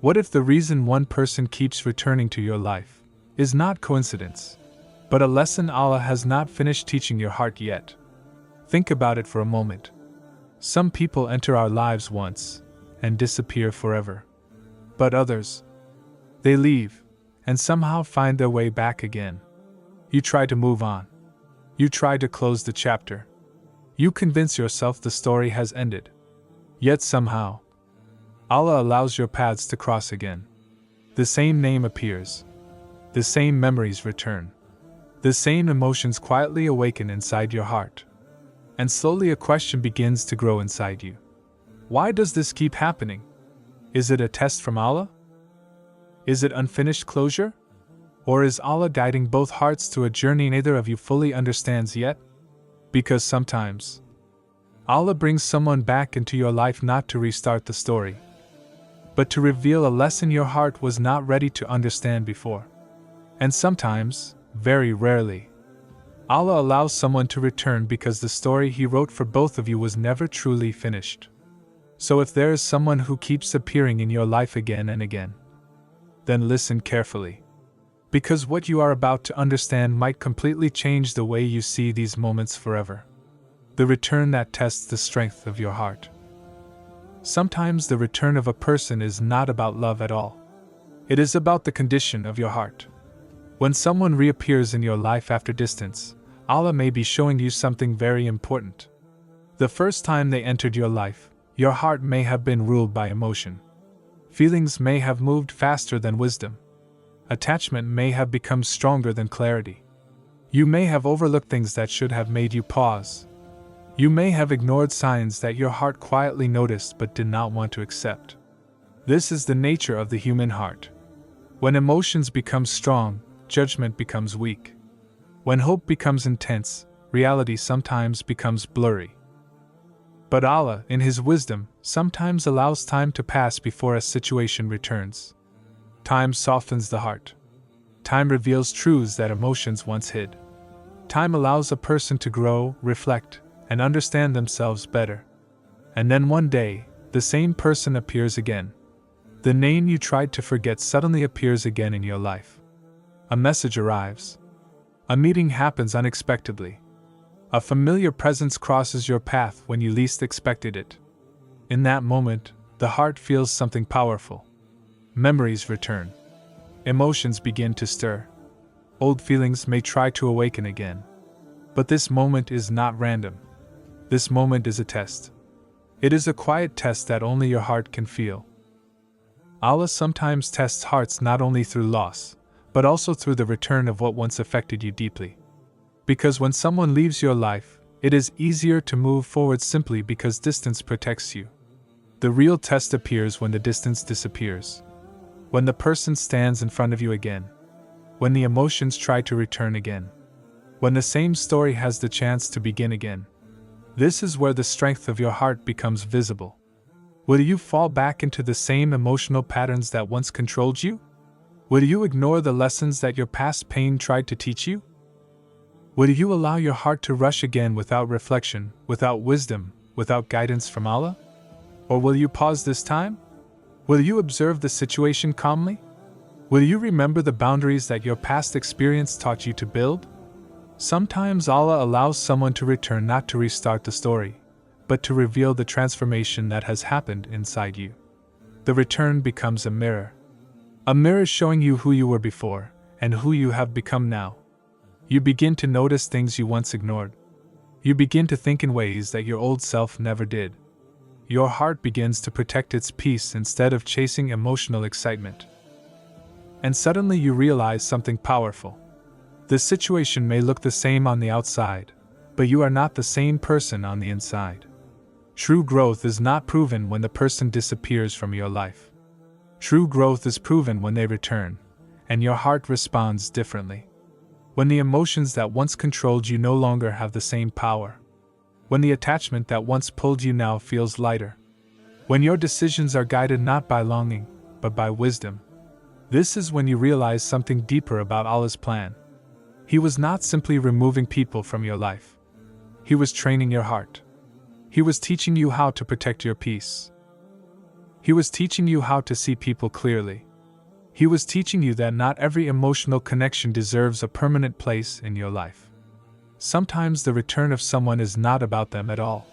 What if the reason one person keeps returning to your life is not coincidence, but a lesson Allah has not finished teaching your heart yet? Think about it for a moment. Some people enter our lives once and disappear forever. But others, they leave and somehow find their way back again. You try to move on. You try to close the chapter. You convince yourself the story has ended. Yet somehow, Allah allows your paths to cross again. The same name appears. The same memories return. The same emotions quietly awaken inside your heart. And slowly a question begins to grow inside you. Why does this keep happening? Is it a test from Allah? Is it unfinished closure? Or is Allah guiding both hearts through a journey neither of you fully understands yet? Because sometimes, Allah brings someone back into your life not to restart the story, but to reveal a lesson your heart was not ready to understand before. And sometimes, very rarely, Allah allows someone to return because the story He wrote for both of you was never truly finished. So if there is someone who keeps appearing in your life again and again, then listen carefully. Because what you are about to understand might completely change the way you see these moments forever. The return that tests the strength of your heart. Sometimes the return of a person is not about love at all. It is about the condition of your heart. When someone reappears in your life after distance, Allah may be showing you something very important. The first time they entered your life, your heart may have been ruled by emotion. Feelings may have moved faster than wisdom. Attachment may have become stronger than clarity. You may have overlooked things that should have made you pause. You may have ignored signs that your heart quietly noticed but did not want to accept. This is the nature of the human heart. When emotions become strong, judgment becomes weak. When hope becomes intense, reality sometimes becomes blurry. But Allah, in His wisdom, sometimes allows time to pass before a situation returns. Time softens the heart. Time reveals truths that emotions once hid. Time allows a person to grow, reflect, and understand themselves better. And then one day, the same person appears again. The name you tried to forget suddenly appears again in your life. A message arrives. A meeting happens unexpectedly. A familiar presence crosses your path when you least expected it. In that moment, the heart feels something powerful. Memories return. Emotions begin to stir. Old feelings may try to awaken again. But this moment is not random. This moment is a test. It is a quiet test that only your heart can feel. Allah sometimes tests hearts not only through loss, but also through the return of what once affected you deeply. Because when someone leaves your life, it is easier to move forward simply because distance protects you. The real test appears when the distance disappears. When the person stands in front of you again. When the emotions try to return again. When the same story has the chance to begin again. This is where the strength of your heart becomes visible. Will you fall back into the same emotional patterns that once controlled you? Will you ignore the lessons that your past pain tried to teach you? Will you allow your heart to rush again without reflection, without wisdom, without guidance from Allah? Or will you pause this time? Will you observe the situation calmly? Will you remember the boundaries that your past experience taught you to build? Sometimes Allah allows someone to return not to restart the story, but to reveal the transformation that has happened inside you. The return becomes a mirror. A mirror showing you who you were before, and who you have become now. You begin to notice things you once ignored. You begin to think in ways that your old self never did. Your heart begins to protect its peace instead of chasing emotional excitement. And suddenly you realize something powerful. The situation may look the same on the outside, but you are not the same person on the inside. True growth is not proven when the person disappears from your life. True growth is proven when they return, and your heart responds differently. When the emotions that once controlled you no longer have the same power. When the attachment that once pulled you now feels lighter. When your decisions are guided not by longing, but by wisdom. This is when you realize something deeper about Allah's plan. He was not simply removing people from your life. He was training your heart. He was teaching you how to protect your peace. He was teaching you how to see people clearly. He was teaching you that not every emotional connection deserves a permanent place in your life. Sometimes the return of someone is not about them at all.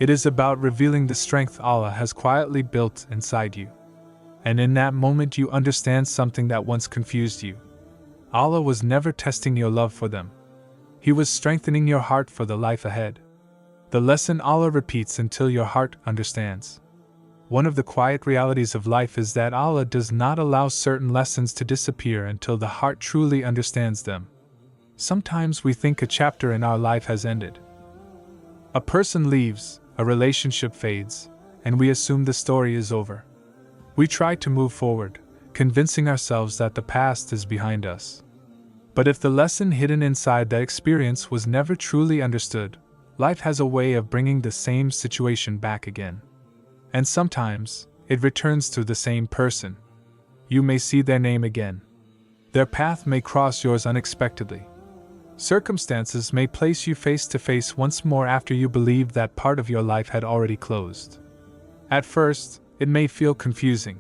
It is about revealing the strength Allah has quietly built inside you. And in that moment you understand something that once confused you. Allah was never testing your love for them. He was strengthening your heart for the life ahead. The lesson Allah repeats until your heart understands. One of the quiet realities of life is that Allah does not allow certain lessons to disappear until the heart truly understands them. Sometimes we think a chapter in our life has ended. A person leaves, a relationship fades, and we assume the story is over. We try to move forward, convincing ourselves that the past is behind us. But if the lesson hidden inside that experience was never truly understood, life has a way of bringing the same situation back again. And sometimes, it returns to the same person. You may see their name again. Their path may cross yours unexpectedly. Circumstances may place you face to face once more after you believed that part of your life had already closed. At first, it may feel confusing.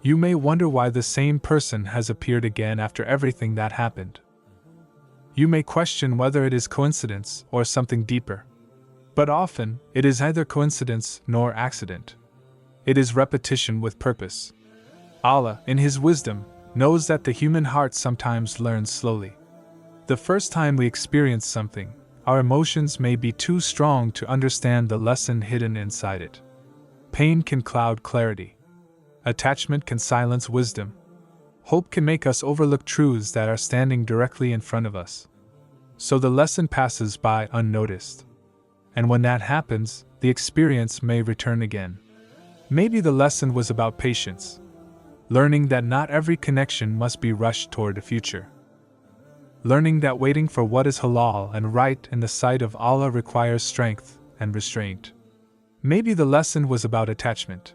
You may wonder why the same person has appeared again after everything that happened. You may question whether it is coincidence or something deeper. But often, it is neither coincidence nor accident. It is repetition with purpose. Allah, in His wisdom, knows that the human heart sometimes learns slowly. The first time we experience something, our emotions may be too strong to understand the lesson hidden inside it. Pain can cloud clarity. Attachment can silence wisdom. Hope can make us overlook truths that are standing directly in front of us. So the lesson passes by unnoticed. And when that happens, the experience may return again. Maybe the lesson was about patience, learning that not every connection must be rushed toward a future. Learning that waiting for what is halal and right in the sight of Allah requires strength and restraint. Maybe the lesson was about attachment,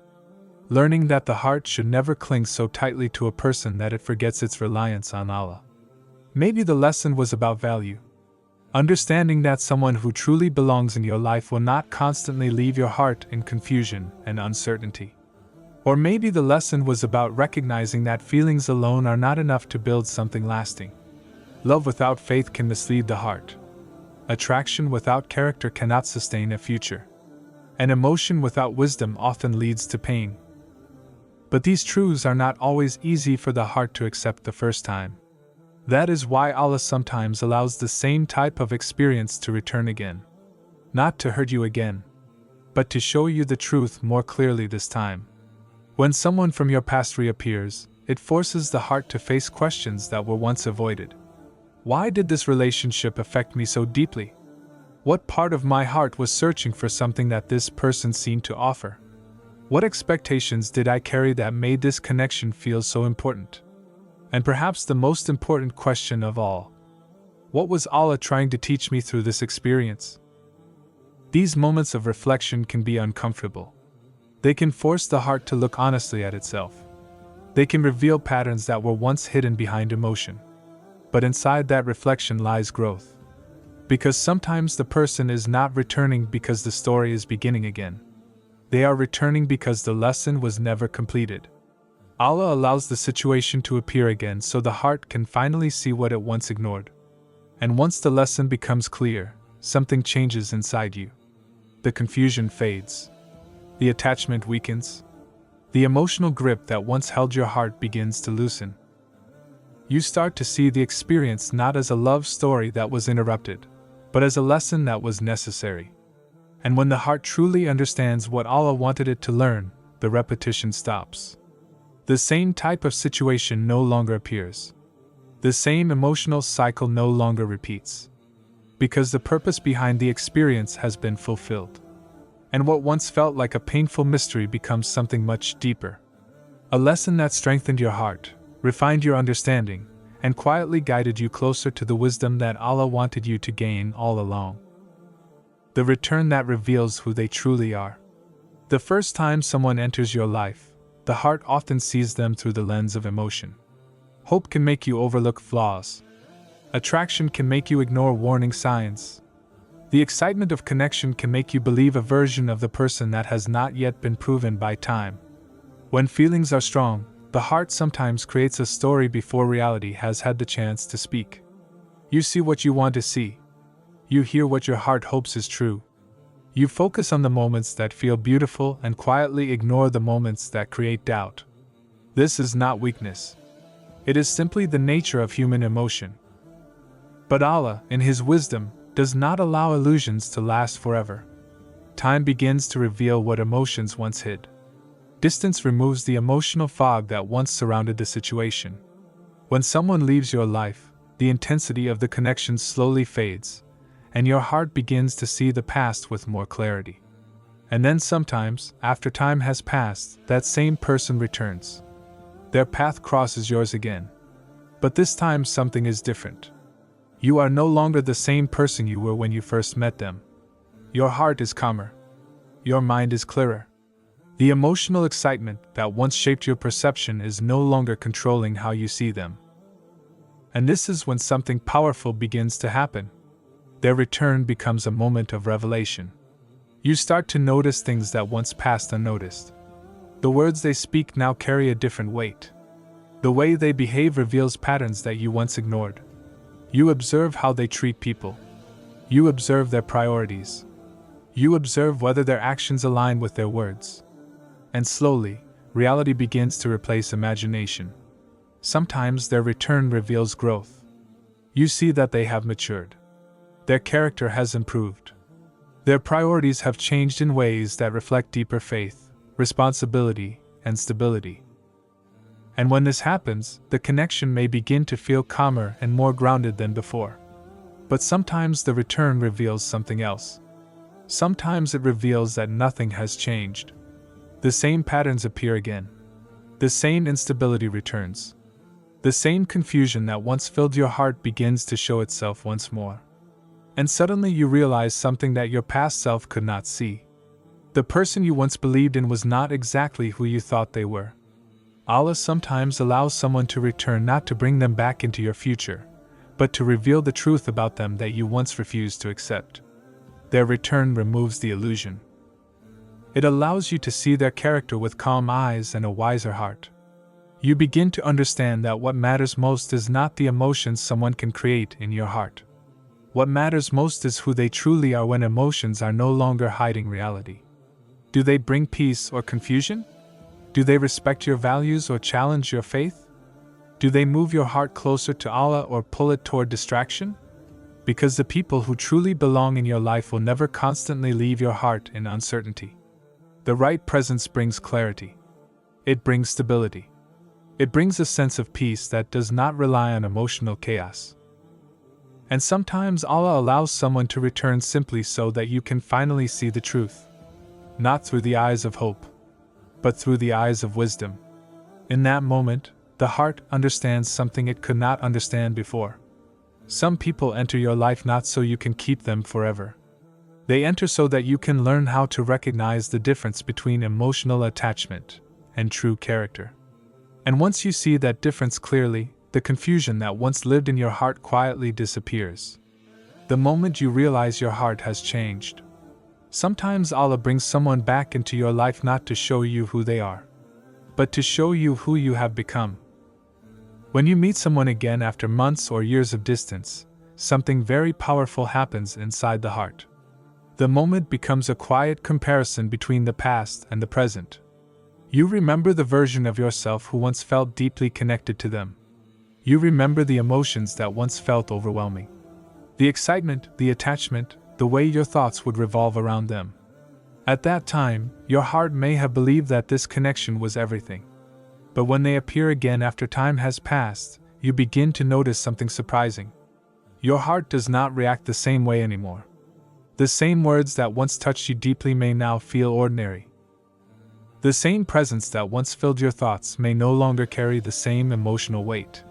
learning that the heart should never cling so tightly to a person that it forgets its reliance on Allah. Maybe the lesson was about value, understanding that someone who truly belongs in your life will not constantly leave your heart in confusion and uncertainty. Or maybe the lesson was about recognizing that feelings alone are not enough to build something lasting. Love without faith can mislead the heart. Attraction without character cannot sustain a future. And emotion without wisdom often leads to pain. But these truths are not always easy for the heart to accept the first time. That is why Allah sometimes allows the same type of experience to return again. Not to hurt you again, but to show you the truth more clearly this time. When someone from your past reappears, it forces the heart to face questions that were once avoided. Why did this relationship affect me so deeply? What part of my heart was searching for something that this person seemed to offer? What expectations did I carry that made this connection feel so important? And perhaps the most important question of all, what was Allah trying to teach me through this experience? These moments of reflection can be uncomfortable. They can force the heart to look honestly at itself. They can reveal patterns that were once hidden behind emotion. But inside that reflection lies growth. Because sometimes the person is not returning because the story is beginning again. They are returning because the lesson was never completed. Allah allows the situation to appear again so the heart can finally see what it once ignored. And once the lesson becomes clear, something changes inside you. The confusion fades. The attachment weakens. The emotional grip that once held your heart begins to loosen. You start to see the experience not as a love story that was interrupted, but as a lesson that was necessary. And when the heart truly understands what Allah wanted it to learn, the repetition stops. The same type of situation no longer appears. The same emotional cycle no longer repeats. Because the purpose behind the experience has been fulfilled. And what once felt like a painful mystery becomes something much deeper. A lesson that strengthened your heart, refined your understanding, and quietly guided you closer to the wisdom that Allah wanted you to gain all along. The return that reveals who they truly are. The first time someone enters your life, the heart often sees them through the lens of emotion. Hope can make you overlook flaws. Attraction can make you ignore warning signs. The excitement of connection can make you believe a version of the person that has not yet been proven by time. When feelings are strong, the heart sometimes creates a story before reality has had the chance to speak. You see what you want to see. You hear what your heart hopes is true. You focus on the moments that feel beautiful and quietly ignore the moments that create doubt. This is not weakness. It is simply the nature of human emotion. But Allah, in His wisdom, does not allow illusions to last forever. Time begins to reveal what emotions once hid. Distance removes the emotional fog that once surrounded the situation. When someone leaves your life, the intensity of the connection slowly fades, and your heart begins to see the past with more clarity. And then sometimes, after time has passed, that same person returns. Their path crosses yours again. But this time something is different. You are no longer the same person you were when you first met them. Your heart is calmer. Your mind is clearer. The emotional excitement that once shaped your perception is no longer controlling how you see them. And this is when something powerful begins to happen. Their return becomes a moment of revelation. You start to notice things that once passed unnoticed. The words they speak now carry a different weight. The way they behave reveals patterns that you once ignored. You observe how they treat people. You observe their priorities. You observe whether their actions align with their words. And slowly, reality begins to replace imagination. Sometimes their return reveals growth. You see that they have matured. Their character has improved. Their priorities have changed in ways that reflect deeper faith, responsibility, and stability. And when this happens, the connection may begin to feel calmer and more grounded than before. But sometimes the return reveals something else. Sometimes it reveals that nothing has changed. The same patterns appear again. The same instability returns. The same confusion that once filled your heart begins to show itself once more. And suddenly you realize something that your past self could not see. The person you once believed in was not exactly who you thought they were. Allah sometimes allows someone to return not to bring them back into your future, but to reveal the truth about them that you once refused to accept. Their return removes the illusion. It allows you to see their character with calm eyes and a wiser heart. You begin to understand that what matters most is not the emotions someone can create in your heart. What matters most is who they truly are when emotions are no longer hiding reality. Do they bring peace or confusion? Do they respect your values or challenge your faith? Do they move your heart closer to Allah or pull it toward distraction? Because the people who truly belong in your life will never constantly leave your heart in uncertainty. The right presence brings clarity. It brings stability. It brings a sense of peace that does not rely on emotional chaos. And sometimes Allah allows someone to return simply so that you can finally see the truth. Not through the eyes of hope, but through the eyes of wisdom. In that moment, the heart understands something it could not understand before. Some people enter your life not so you can keep them forever. They enter so that you can learn how to recognize the difference between emotional attachment and true character. And once you see that difference clearly, the confusion that once lived in your heart quietly disappears. The moment you realize your heart has changed. Sometimes Allah brings someone back into your life not to show you who they are, but to show you who you have become. When you meet someone again after months or years of distance, something very powerful happens inside the heart. The moment becomes a quiet comparison between the past and the present. You remember the version of yourself who once felt deeply connected to them. You remember the emotions that once felt overwhelming. The excitement, the attachment, the way your thoughts would revolve around them. At that time, your heart may have believed that this connection was everything. But when they appear again after time has passed, you begin to notice something surprising. Your heart does not react the same way anymore. The same words that once touched you deeply may now feel ordinary. The same presence that once filled your thoughts may no longer carry the same emotional weight.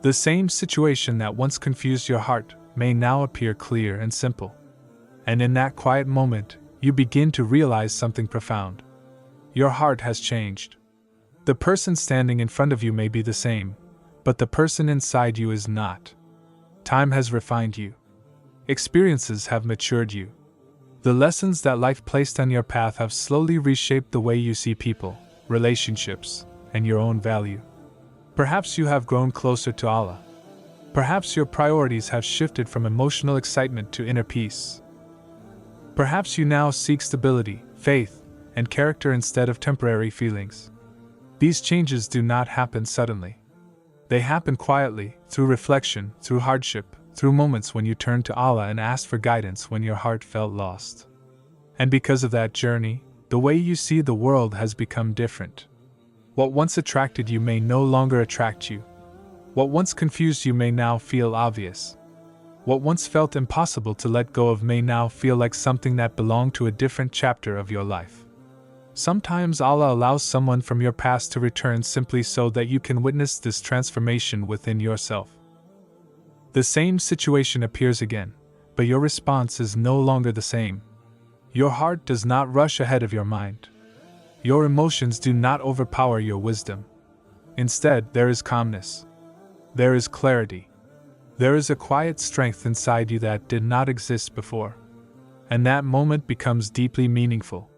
The same situation that once confused your heart may now appear clear and simple. And in that quiet moment, you begin to realize something profound. Your heart has changed. The person standing in front of you may be the same, but the person inside you is not. Time has refined you. Experiences have matured you. The lessons that life placed on your path have slowly reshaped the way you see people, relationships, and your own value. Perhaps you have grown closer to Allah. Perhaps your priorities have shifted from emotional excitement to inner peace. Perhaps you now seek stability, faith, and character instead of temporary feelings. These changes do not happen suddenly. They happen quietly, through reflection, through hardship, through moments when you turned to Allah and asked for guidance when your heart felt lost. And because of that journey, the way you see the world has become different. What once attracted you may no longer attract you. What once confused you may now feel obvious. What once felt impossible to let go of may now feel like something that belonged to a different chapter of your life. Sometimes Allah allows someone from your past to return simply so that you can witness this transformation within yourself. The same situation appears again, but your response is no longer the same. Your heart does not rush ahead of your mind. Your emotions do not overpower your wisdom. Instead, there is calmness. There is clarity. There is a quiet strength inside you that did not exist before. And that moment becomes deeply meaningful.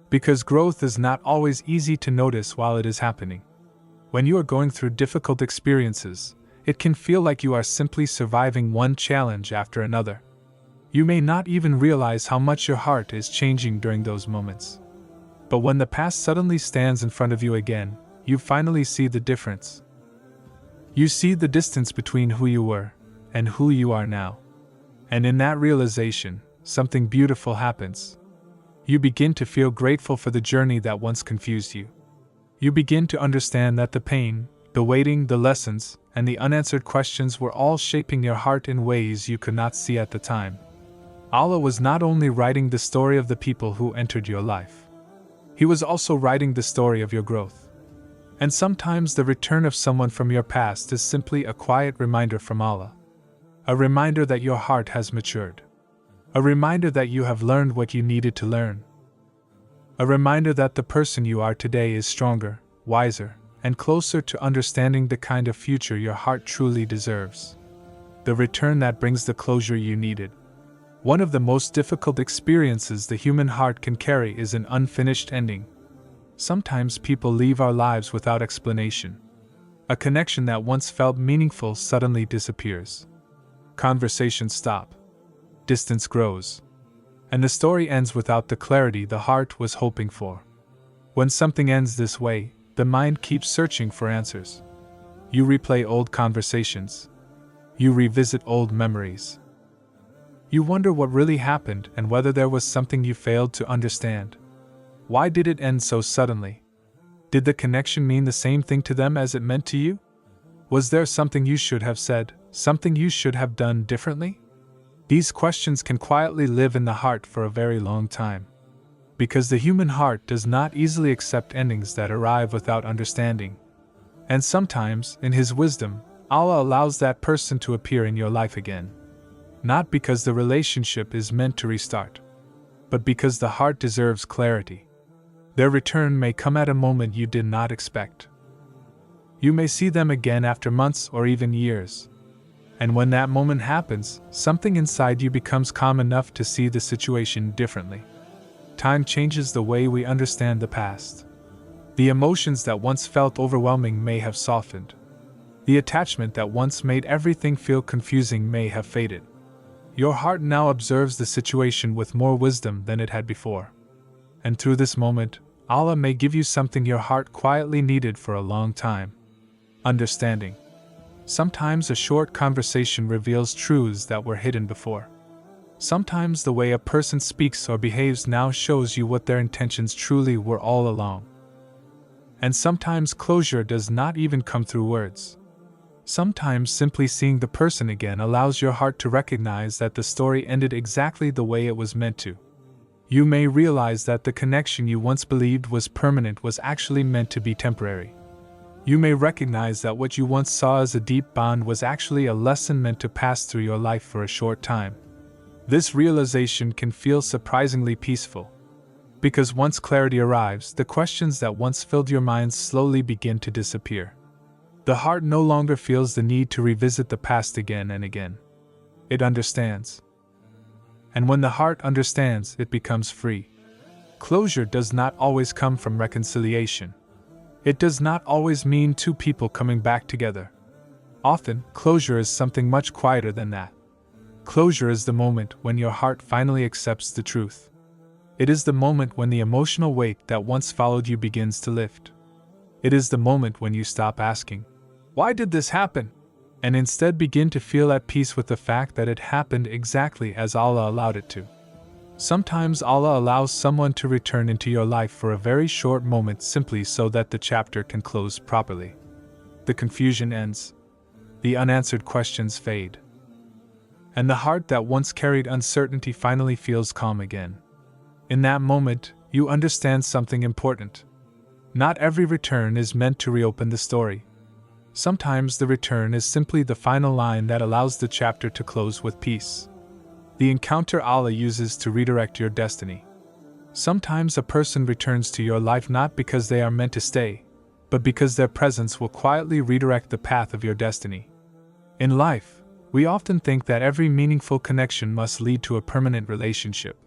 Because growth is not always easy to notice while it is happening. When you are going through difficult experiences, it can feel like you are simply surviving one challenge after another. You may not even realize how much your heart is changing during those moments. But when the past suddenly stands in front of you again, you finally see the difference. You see the distance between who you were and who you are now. And in that realization, something beautiful happens. You begin to feel grateful for the journey that once confused you. You begin to understand that the pain, the waiting, the lessons, and the unanswered questions were all shaping your heart in ways you could not see at the time. Allah was not only writing the story of the people who entered your life. He was also writing the story of your growth. And sometimes the return of someone from your past is simply a quiet reminder from Allah. A reminder that your heart has matured. A reminder that you have learned what you needed to learn. A reminder that the person you are today is stronger, wiser, and closer to understanding the kind of future your heart truly deserves. The return that brings the closure you needed. One of the most difficult experiences the human heart can carry is an unfinished ending. Sometimes people leave our lives without explanation. A connection that once felt meaningful suddenly disappears. Conversations stop. Distance grows. And the story ends without the clarity the heart was hoping for. When something ends this way, the mind keeps searching for answers. You replay old conversations. You revisit old memories. You wonder what really happened and whether there was something you failed to understand. Why did it end so suddenly? Did the connection mean the same thing to them as it meant to you? Was there something you should have said, something you should have done differently? These questions can quietly live in the heart for a very long time. Because the human heart does not easily accept endings that arrive without understanding. And sometimes, in His wisdom, Allah allows that person to appear in your life again. Not because the relationship is meant to restart, but because the heart deserves clarity. Their return may come at a moment you did not expect. You may see them again after months or even years. And when that moment happens, something inside you becomes calm enough to see the situation differently. Time changes the way we understand the past. The emotions that once felt overwhelming may have softened. The attachment that once made everything feel confusing may have faded. Your heart now observes the situation with more wisdom than it had before. And through this moment, Allah may give you something your heart quietly needed for a long time. Understanding. Sometimes a short conversation reveals truths that were hidden before. Sometimes the way a person speaks or behaves now shows you what their intentions truly were all along. And sometimes closure does not even come through words. Sometimes simply seeing the person again allows your heart to recognize that the story ended exactly the way it was meant to. You may realize that the connection you once believed was permanent was actually meant to be temporary. You may recognize that what you once saw as a deep bond was actually a lesson meant to pass through your life for a short time. This realization can feel surprisingly peaceful. Because once clarity arrives, the questions that once filled your mind slowly begin to disappear. The heart no longer feels the need to revisit the past again and again. It understands. And when the heart understands, it becomes free. Closure does not always come from reconciliation. It does not always mean two people coming back together. Often, closure is something much quieter than that. Closure is the moment when your heart finally accepts the truth. It is the moment when the emotional weight that once followed you begins to lift. It is the moment when you stop asking, "Why did this happen?" and instead begin to feel at peace with the fact that it happened exactly as Allah allowed it to. Sometimes Allah allows someone to return into your life for a very short moment simply so that the chapter can close properly. The confusion ends. The unanswered questions fade. And the heart that once carried uncertainty finally feels calm again. In that moment, you understand something important. Not every return is meant to reopen the story. Sometimes the return is simply the final line that allows the chapter to close with peace. The encounter Allah uses to redirect your destiny. Sometimes a person returns to your life not because they are meant to stay, but because their presence will quietly redirect the path of your destiny. In life, we often think that every meaningful connection must lead to a permanent relationship.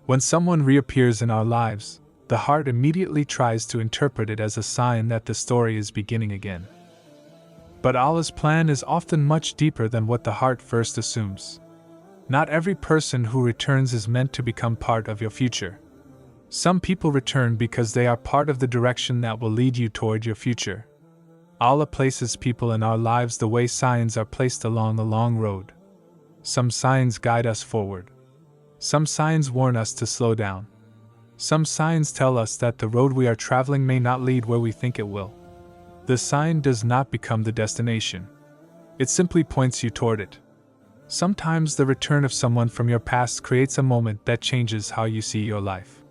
When someone reappears in our lives, the heart immediately tries to interpret it as a sign that the story is beginning again. But Allah's plan is often much deeper than what the heart first assumes. Not every person who returns is meant to become part of your future. Some people return because they are part of the direction that will lead you toward your future. Allah places people in our lives the way signs are placed along the long road. Some signs guide us forward. Some signs warn us to slow down. Some signs tell us that the road we are traveling may not lead where we think it will. The sign does not become the destination. It simply points you toward it. Sometimes the return of someone from your past creates a moment that changes how you see your life.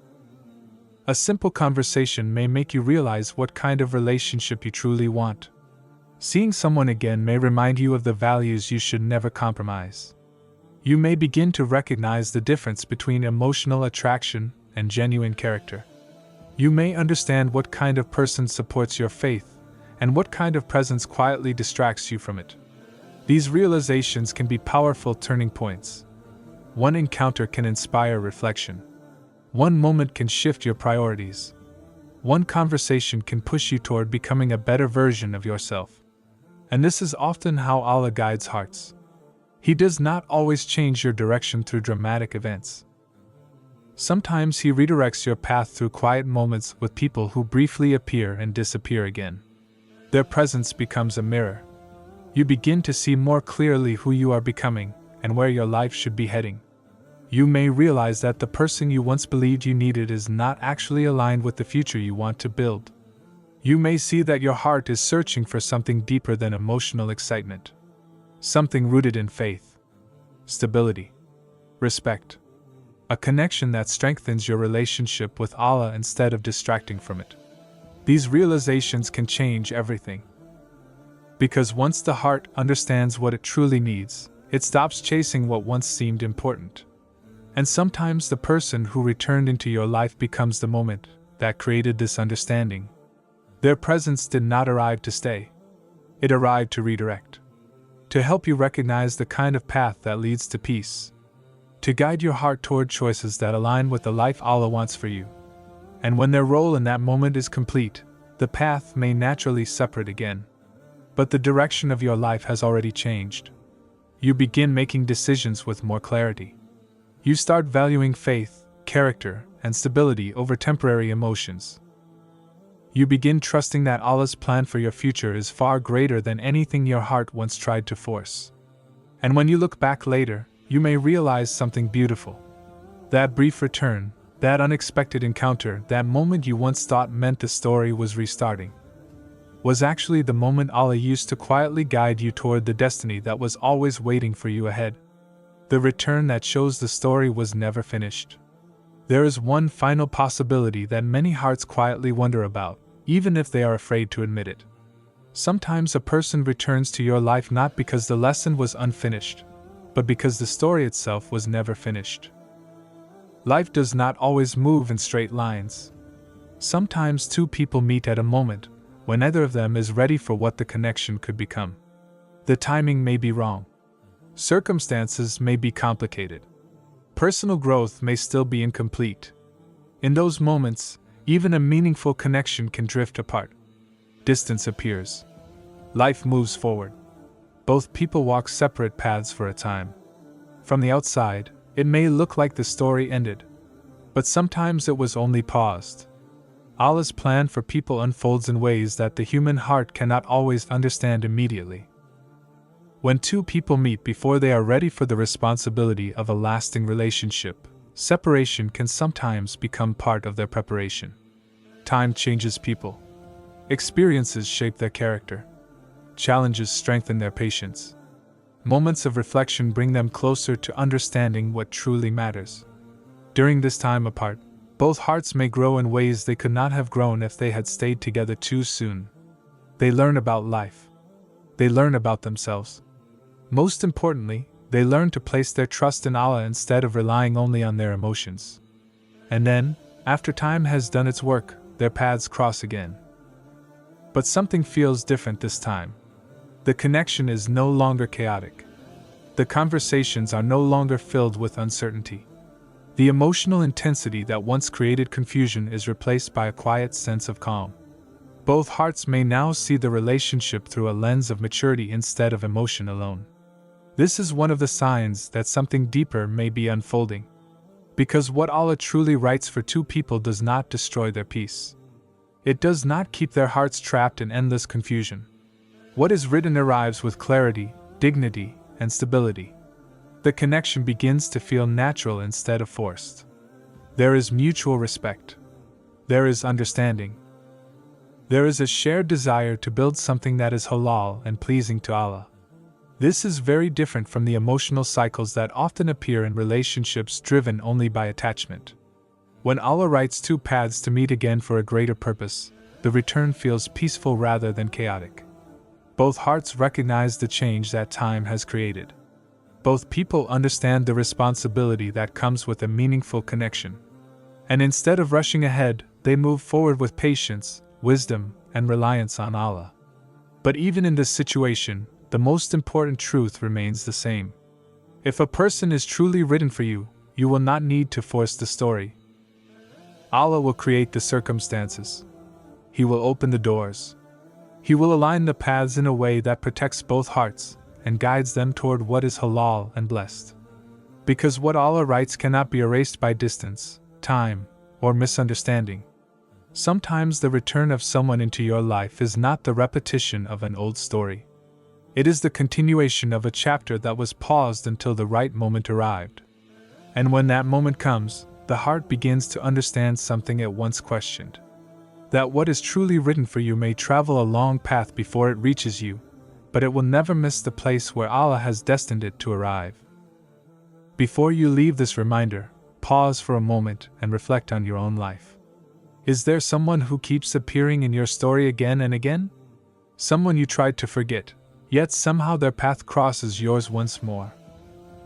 A simple conversation may make you realize what kind of relationship you truly want. Seeing someone again may remind you of the values you should never compromise. You may begin to recognize the difference between emotional attraction and genuine character. You may understand what kind of person supports your faith, and what kind of presence quietly distracts you from it. These realizations can be powerful turning points. One encounter can inspire reflection. One moment can shift your priorities. One conversation can push you toward becoming a better version of yourself. And this is often how Allah guides hearts. He does not always change your direction through dramatic events. Sometimes He redirects your path through quiet moments with people who briefly appear and disappear again. Their presence becomes a mirror. You begin to see more clearly who you are becoming and where your life should be heading. You may realize that the person you once believed you needed is not actually aligned with the future you want to build. You may see that your heart is searching for something deeper than emotional excitement. Something rooted in faith, stability, respect. A connection that strengthens your relationship with Allah instead of distracting from it. These realizations can change everything. Because once the heart understands what it truly needs, it stops chasing what once seemed important. And sometimes the person who returned into your life becomes the moment that created this understanding. Their presence did not arrive to stay. It arrived to redirect. To help you recognize the kind of path that leads to peace. To guide your heart toward choices that align with the life Allah wants for you. And when their role in that moment is complete, the path may naturally separate again. But the direction of your life has already changed. You begin making decisions with more clarity. You start valuing faith, character, and stability over temporary emotions. You begin trusting that Allah's plan for your future is far greater than anything your heart once tried to force. And when you look back later, you may realize something beautiful. That brief return, that unexpected encounter, that moment you once thought meant the story was restarting, was actually the moment Allah used to quietly guide you toward the destiny that was always waiting for you ahead. The return that shows the story was never finished. There is one final possibility that many hearts quietly wonder about, even if they are afraid to admit it. Sometimes a person returns to your life not because the lesson was unfinished, but because the story itself was never finished. Life does not always move in straight lines. Sometimes two people meet at a moment when neither of them is ready for what the connection could become. The timing may be wrong. Circumstances may be complicated. Personal growth may still be incomplete. In those moments, even a meaningful connection can drift apart. Distance appears. Life moves forward. Both people walk separate paths for a time. From the outside, it may look like the story ended, but sometimes it was only paused. Allah's plan for people unfolds in ways that the human heart cannot always understand immediately. When two people meet before they are ready for the responsibility of a lasting relationship, separation can sometimes become part of their preparation. Time changes people. Experiences shape their character. Challenges strengthen their patience. Moments of reflection bring them closer to understanding what truly matters. During this time apart, both hearts may grow in ways they could not have grown if they had stayed together too soon. They learn about life. They learn about themselves. Most importantly, they learn to place their trust in Allah instead of relying only on their emotions. And then, after time has done its work, their paths cross again. But something feels different this time. The connection is no longer chaotic. The conversations are no longer filled with uncertainty. The emotional intensity that once created confusion is replaced by a quiet sense of calm. Both hearts may now see the relationship through a lens of maturity instead of emotion alone. This is one of the signs that something deeper may be unfolding. Because what Allah truly writes for two people does not destroy their peace. It does not keep their hearts trapped in endless confusion. What is written arrives with clarity, dignity, and stability. The connection begins to feel natural instead of forced. There is mutual respect. There is understanding. There is a shared desire to build something that is halal and pleasing to Allah. This is very different from the emotional cycles that often appear in relationships driven only by attachment. When Allah writes two paths to meet again for a greater purpose, the return feels peaceful rather than chaotic. Both hearts recognize the change that time has created. Both people understand the responsibility that comes with a meaningful connection. And instead of rushing ahead, they move forward with patience, wisdom, and reliance on Allah. But even in this situation, the most important truth remains the same. If a person is truly written for you, you will not need to force the story. Allah will create the circumstances. He will open the doors. He will align the paths in a way that protects both hearts and guides them toward what is halal and blessed. Because what Allah writes cannot be erased by distance, time, or misunderstanding. Sometimes the return of someone into your life is not the repetition of an old story. It is the continuation of a chapter that was paused until the right moment arrived. And when that moment comes, the heart begins to understand something it once questioned. That what is truly written for you may travel a long path before it reaches you, but it will never miss the place where Allah has destined it to arrive. Before you leave this reminder, pause for a moment and reflect on your own life. Is there someone who keeps appearing in your story again and again? Someone you tried to forget, yet somehow their path crosses yours once more.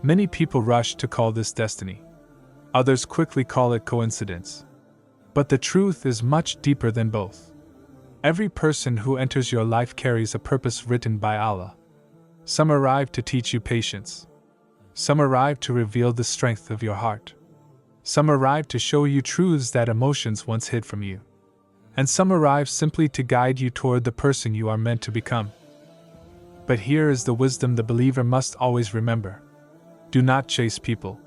Many people rush to call this destiny. Others quickly call it coincidence. But the truth is much deeper than both. Every person who enters your life carries a purpose written by Allah. Some arrive to teach you patience. Some arrive to reveal the strength of your heart. Some arrive to show you truths that emotions once hid from you. And some arrive simply to guide you toward the person you are meant to become. But here is the wisdom the believer must always remember. Do not chase people.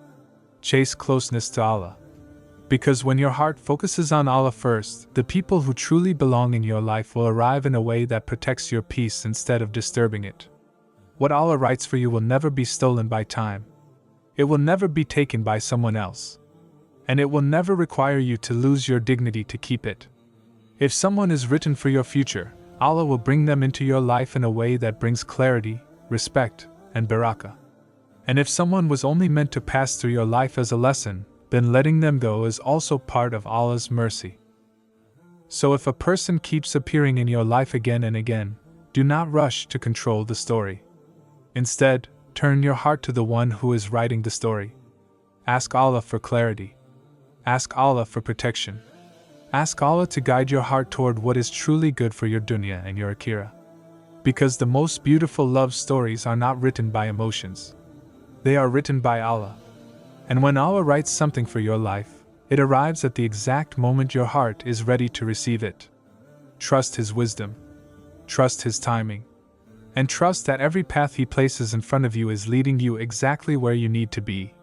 Chase closeness to Allah. Because when your heart focuses on Allah first, the people who truly belong in your life will arrive in a way that protects your peace instead of disturbing it. What Allah writes for you will never be stolen by time. It will never be taken by someone else. And it will never require you to lose your dignity to keep it. If someone is written for your future, Allah will bring them into your life in a way that brings clarity, respect, and barakah. And if someone was only meant to pass through your life as a lesson, then letting them go is also part of Allah's mercy. So if a person keeps appearing in your life again and again, do not rush to control the story. Instead, turn your heart to the one who is writing the story. Ask Allah for clarity. Ask Allah for protection. Ask Allah to guide your heart toward what is truly good for your dunya and your akhirah. Because the most beautiful love stories are not written by emotions. They are written by Allah. And when Allah writes something for your life, it arrives at the exact moment your heart is ready to receive it. Trust His wisdom. Trust His timing. And trust that every path He places in front of you is leading you exactly where you need to be.